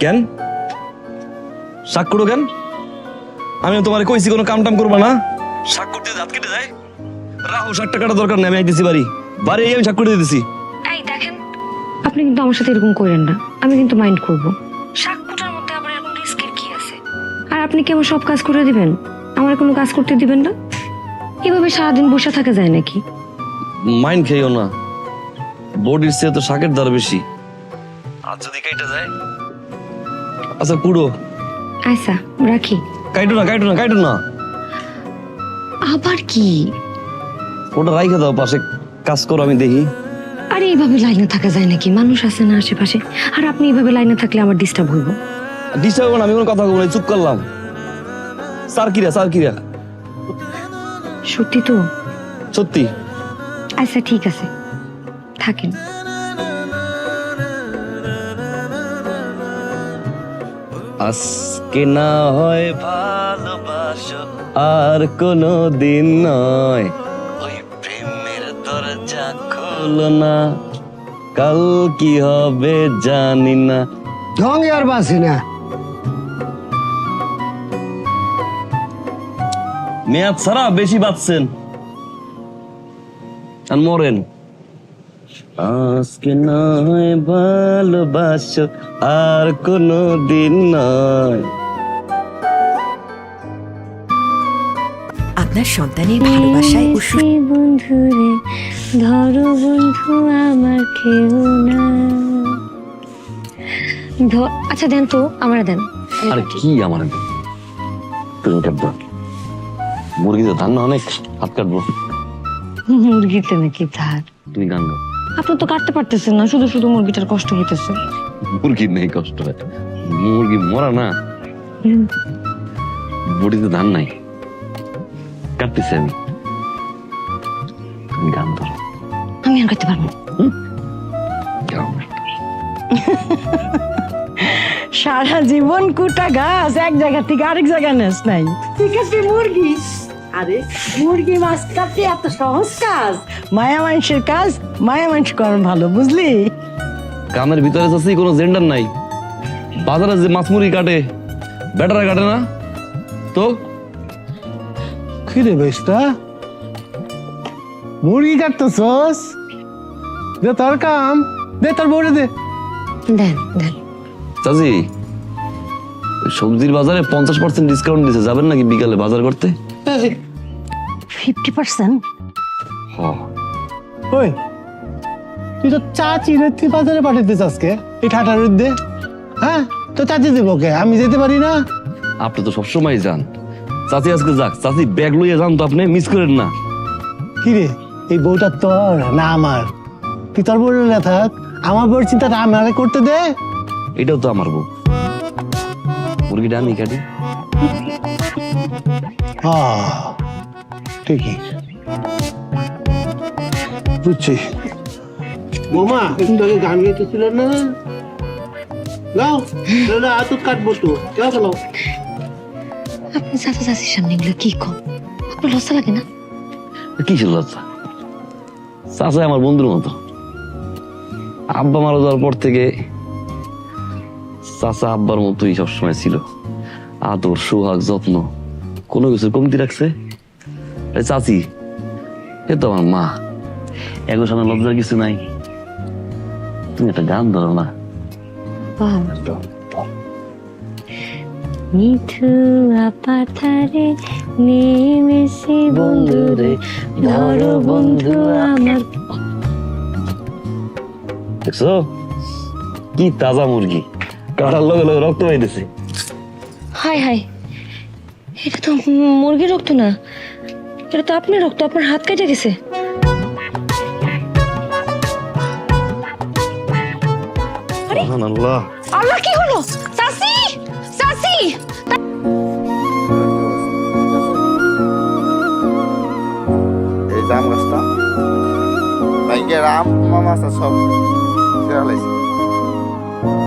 কেন শাক করো কেন? আমি তোমার কইছি কোনো কাম টাম করবা না। শাক করতে দাঁত কেটে যায়। রাহু শাকটা কাটা দরকার নেই, আমি আইতেছি বাড়ি বাড়ি আমি শাক করে দিতেছি। এই দেখেন, আপনি কিন্তু আমার সাথে এরকম করেন না, আমি কিন্তু মাইন্ড করব। শাক কুটার মধ্যে আবার এরকম রিস্কের কি আছে? আর আপনি কি আমার সব কাজ করে দিবেন, আমার কোনো কাজ করতে দিবেন না? এভাবে সারাদিন বসে থাকা যায় নাকি? মাইন্ড খেয়েও না, বডির চেয়ে তো শাকের দর বেশি। আর যদি কাইটা যায়, আচ্ছা কুড়ো। আচ্ছা রাখি। কাইটো না কাইটো না কাইটো না, আবার কি? ওটা রাইখে দাও পাশে, কাজ করো আমি দেখি। আরে এইভাবে লাইনে থাকা যায় নাকি? মানুষ আছে না আশেপাশে, আর আপনি এইভাবে লাইনে থাকলে আমার ডিস্টার্ব হইব। ডিস্টার্ব হবে না, আমি কোনো কথা বলবো না, চুপ করলাম। স্যার কিরা সত্যি তো? সত্যি। আচ্ছা ঠিক আছে, থাকেন। আজকে না হয় ভালোবাসো, আর কোনো দিন নয়, ওই প্রেমের দরজা খোলো না, কাল কি হবে জানি না। ঢং আর বাসি না। মেয়াদ ছাড়া বেশি বাঁচছেন আর মরেন। আজকে না হয় ভালোবাসো, আর কোনো দিন নয়। আপনার সন্তানের ভালোবাসায় বন্ধু রে, ধরো বন্ধু আমার কেউ না। আচ্ছা দেন তো, আমার দেন। আর কি আমার তুমি কাটবো? মুরগিতে ধান না অনেক, হাত কাটবো। মুরগিতে নাকি ধার? তুমি গান গাও। আপনি তো কাটতে পারতেছেন না, শুধু শুধু মুরগিটার কষ্ট হইতেছে। মুরগির নেই কষ্ট হয়, মুরগি মরা না, বডিতে ধান নাই, কাটতেছি আমি। তুমি গান ধরো। আমি আর কাটতে পারবো না। গাও। সারা জীবন কুটা গাছ এক জায়গা থেকে আরেক জায়গায় নেস নাই, ঠিক আছে? মুরগি, আরে মুরগি মাছ কাটতে এত সহজ কাজ? মায়া মানুষের কাজ মায়া মানুষ করেন ভালো, বুঝলি? কামের ভিতরে আছে কোনো জেন্ডার নাই। বাজারে যে মাছ মুরগি কাটে, বেটারা কাটে না তো। কি রে বেস্তা, মুরগি কাটতেছস? দে তোর কাম, দে তোর বউরে দে। দেন দেন। চাচি, সবজির বাজারে 50% ডিসকাউন্ট দিছে, যাবেন নাকি বিকালে বাজার করতে? 50%? ওই তুই তো চাচি রে তুই বাজারে পাঠাইতে চাসকে এই ঠাটার বিরুদ্ধে? হ্যাঁ, তো চাচি দেবো কে? আমি যেতে পারি না? আপনি তো সবসময় যান, চাচি আজকে যাক। চাচি ব্যাগ লইয়া যান তো, আপনি মিস করেন না। কি রে, এই বউটা তোর না আমার? তুই তোর বউরে না থাক, আমার বউর চিন্তাটা আমাকে করতে দে। এটাও তো আমার বউ। মুরগিটা আমি কাটি। ঠিকই বুঝছি। বৌমা একটু আগে গান গাইতেছিল না? গাও, হাত কাটবো তো, কেউ গেল? আপনি চাচা চাচির সামনে এগুলো কি কম? আপনার লজ্জা লাগে না? কিসের লজ্জা? চাচা আমার বন্ধুর মতো। আব্বা মারা যাওয়ার পর থেকে চাচা আব্বার মতোই সবসময় ছিল, আদর সোহাগ যত্ন, কোনো কিছু কমতি রাখছে? চাচি এ তো আমার মা, এগো সামনে লজ্জার কিছু নাই। তুমি একটা গান ধরো না। মিঠুয়া পাথারে নেমেছে বন্ধু রে, ধরো বন্ধু আমার। দেখছো কি তাজা মুরগি, কাটার লগে লগে রক্ত পাইতেছে। হাই হাই, এটা তো মুরগির রক্ত না, এটা তো আপনার রক্ত, আপনার হাত কেটে গেছে। সুবহানাল্লাহ। আল্লাহ, কি হলো? চাচি চাচি, এই জাম গাছটা ভাইকে আম মাছ সব ছেড়ে লাইছে।